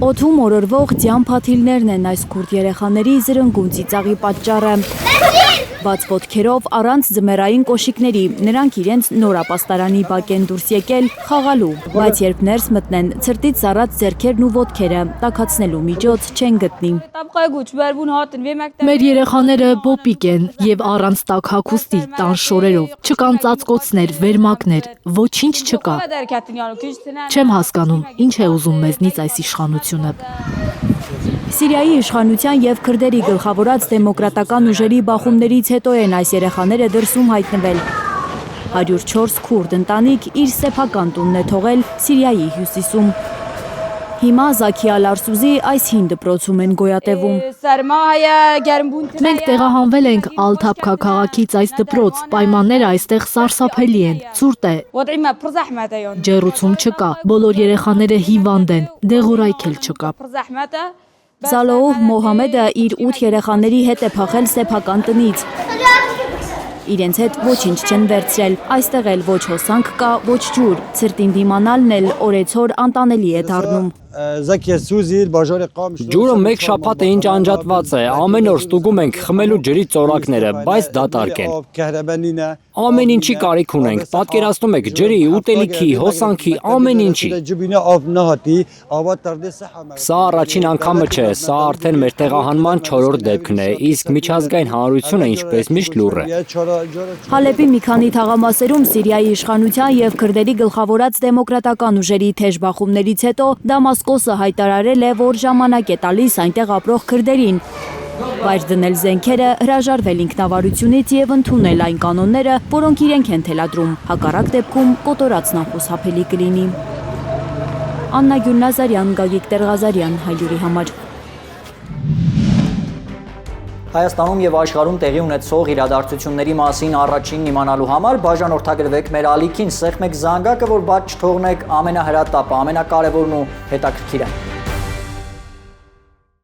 Օդում օրորվող ձյան փաթիլներն են այս քուրդ երեխաների զրնգուն ծիծաղի պատճառը։ Բաց ոտքերով առանց ձմեռային կոշիկների նրանք իրենց նորապաստարանի բակ են դուրս եկել խաղալու, բայց երբ ներս մտնեն, ցրտից սառած ձեռքերն ու ոտքերը տաքացնելու միջոց չեն գտնի։ Մեր երեխաները բոպիկ են եւ առանց տաք հագուստի, տան շորերով, չկան ծածկոցներ, վերմակներ, ոչինչ չկա։ Չեմ հասկանում, ինչ է ուզում մեզնից այս իշխանությունը։ Սիրիայի իշխանության եւ քրդերի գլխավորած դեմոկրատական ուժերի բախումներից հետո են այս երեխաները դրսում հայտնվել։ 104 քուրդ ընտանիք իր սեփական տունն է թողել Սիրիայի հյուսիսում։ Հիմա Զաքիա Լարսուզի այս հին դպրոցում են գոյատևում։ Մենք տեղահանվել ենք Ալ-Թաբքա քաղաքից այս դպրոց, պայմանները այստեղ սարսափելի են, ցուրտ է։ Ջեռուցում չկա, բոլոր երեխաները հիվանդ են, դեղորայք էլ չկա։ Զալոուհ Մոհամեդը իր 8 երեխաների հետ է փախել սեփական տնից։ Իրենց հետ ոչինչ չեն վերցրել, այստեղ էլ ոչ հոսանք կա, ոչ ջուր, ցրտին դիմանալն էլ օրեցօր անտանելի է դառնում։ Ջուրը մեկ շաբաթ է ինչ անջատված է, ամեն օր ստուգում ենք խմելու ջրի ծորակները, բայց դատարկ են։ Ամեն ինչի կարիք ունենք, պատկերացնում եք ջրի, ուտելիքի, հոսանքի, ամեն ինչի։ Սա առաջին անգամը չէ, սա արդեն մեր տեղահանման 4-րդ դեպքն է, իսկ միջազգային հանրությունը ինչպես միշտ լուռ է։ Հալեպի մի քանի թաղամասերում Սիրիայի իշխանության եւ քրդերի գլխավորած դեմոկրատական ուժերի թեժ բախումներից հետո Դամասկոսը հայտարարել է, որ ժամանակ է տալիս այնտեղ ապրող քրդերին վայր դնել զենքերը, հրաժարվել ինքնավարությունից եւ ընդունել այն կանոնները, որոնք իրենք են թելադրում, հակառակ դեպքում կոտորածն անխուսափելի կլինի։ Աննա Գյուլնազարյան, Գագիկ Տերղազարյան, Հայրի համար։ Հայաստանում եւ աշխարհում տեղի ունեցող իրադարձությունների մասին առաջինն իմանալու համար բաժանորդագրվեք մեր ալիքին, սեղմեք զանգակը, որ բաց չթողնեք ամենահրատապը, ամենակարևորն ու հետաքրքիրը։